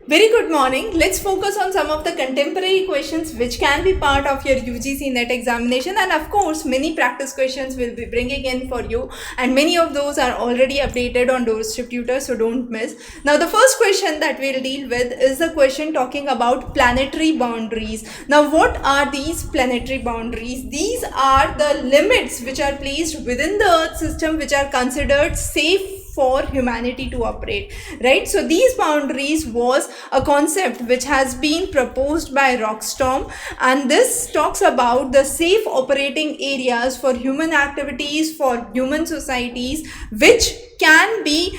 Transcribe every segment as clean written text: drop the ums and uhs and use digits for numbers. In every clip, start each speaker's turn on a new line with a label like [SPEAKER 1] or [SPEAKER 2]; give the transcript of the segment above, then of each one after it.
[SPEAKER 1] Very good morning. Let's focus on some of the contemporary questions which can be part of your UGC NET examination, and of course many practice questions will be bringing in for you, and many of those are already updated on Doorstep Tutor, so don't miss. Now the first question that we'll deal with is the question talking about planetary boundaries. Now what are these planetary boundaries? These are the limits which are placed within the Earth system which are considered safe for humanity to operate, right? So these boundaries was a concept which has been proposed by Rockstorm, and this talks about the safe operating areas for human activities, for human societies, which can be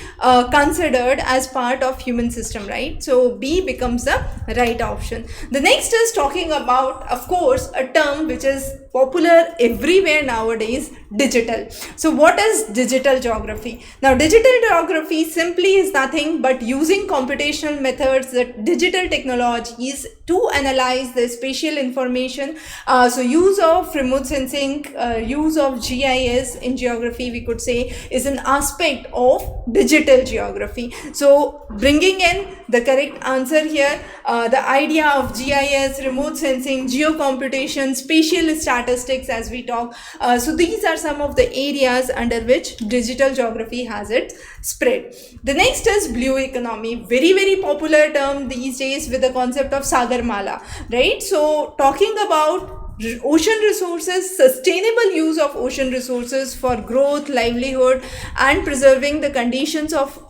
[SPEAKER 1] considered as part of human system, right? So B becomes the right option. The next is talking about, of course, a term which is popular everywhere nowadays, digital. So what is digital geography? Now digital geography simply is nothing but using computational methods, that digital technologies, to analyze the spatial information. So use of remote sensing, use of GIS in geography, we could say, is an aspect of digital geography. So bringing in the correct answer here, the idea of GIS, remote sensing, geocomputation, spatial statistics as we talk. So these are some of the areas under which digital geography has its spread. The next is blue economy, very popular term these days with the concept of Sagarmala, right? So talking about ocean resources, sustainable use of ocean resources for growth, livelihood, and preserving the conditions of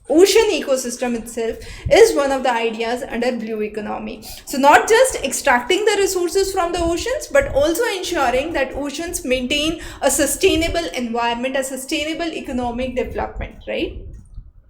[SPEAKER 1] ocean ecosystem itself is one of the ideas under blue economy. So not just extracting the resources from the oceans, but also ensuring that oceans maintain a sustainable environment, a sustainable economic development, right?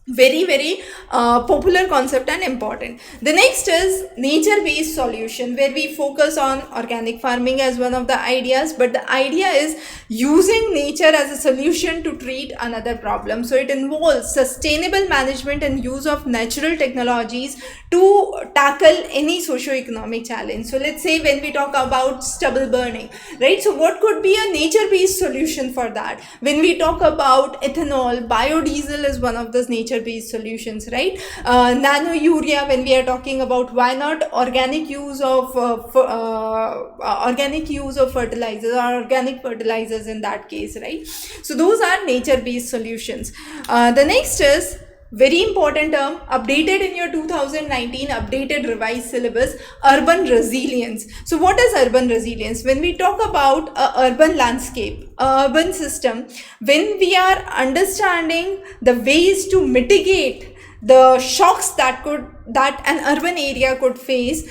[SPEAKER 1] Very popular concept and important. The next is nature based solution, where we focus on organic farming as one of the ideas, but the idea is using nature as a solution to treat another problem. So it involves sustainable management and use of natural technologies to tackle any socio-economic challenge. So let's say when we talk about stubble burning, right? So what could be a nature based solution for that? When we talk about ethanol, biodiesel is one of those nature based solutions, right? Nano urea, when we are talking about, why not organic use of fertilizers, or organic fertilizers in that case, right? So those are nature based solutions. The next is very important term, updated in your 2019 updated revised syllabus, urban resilience. So what is urban resilience? When we talk about urban landscape, urban system, when we are understanding the ways to mitigate the shocks that an urban area could face,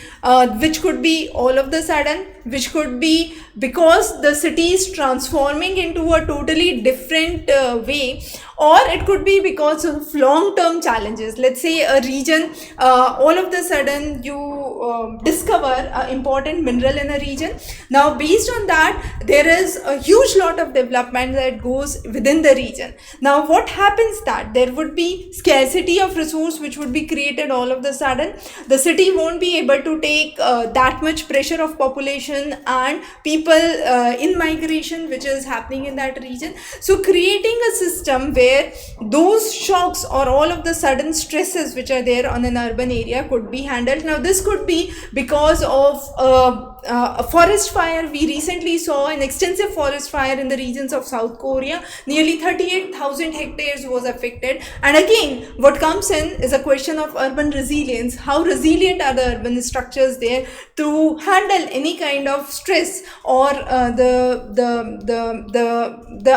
[SPEAKER 1] which could be all of the sudden, which could be because the city is transforming into a totally different way, or it could be because of long-term challenges. Let's say a region, all of the sudden you discover an important mineral in a region. Now based on that, there is a huge lot of development that goes within the region. Now what happens, that there would be scarcity of resource which would be created all of the sudden. The city won't be able to take that much pressure of population and people in migration which is happening in that region. So creating a system where those shocks or all of the sudden stresses which are there on an urban area could be handled. Now this could be because of a forest fire. We recently saw an extensive forest fire in the regions of South Korea. Nearly 38,000 hectares was affected. And again, what comes in is a question of urban resilience. How resilient are the urban structures there to handle any kind of stress or the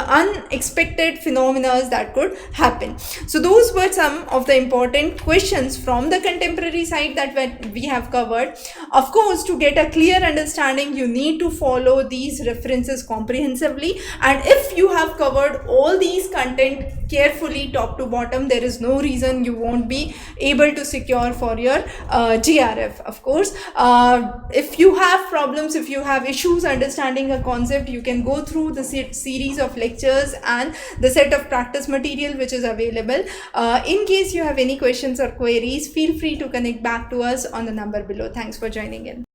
[SPEAKER 1] unexpected phenomena that could happen. So those were some of the important questions from the contemporary side that we have covered. Of course, to get a clear understanding, you need to follow these references comprehensively, and if you have covered all these content carefully top to bottom, there is no reason you won't be able to secure for your GRF. Of course, if you have problems, if you have issues understanding a concept, you can go through the series of lectures and the set of practice material which is available. In case you have any questions or queries, feel free to connect back to us on the number below. Thanks for joining in.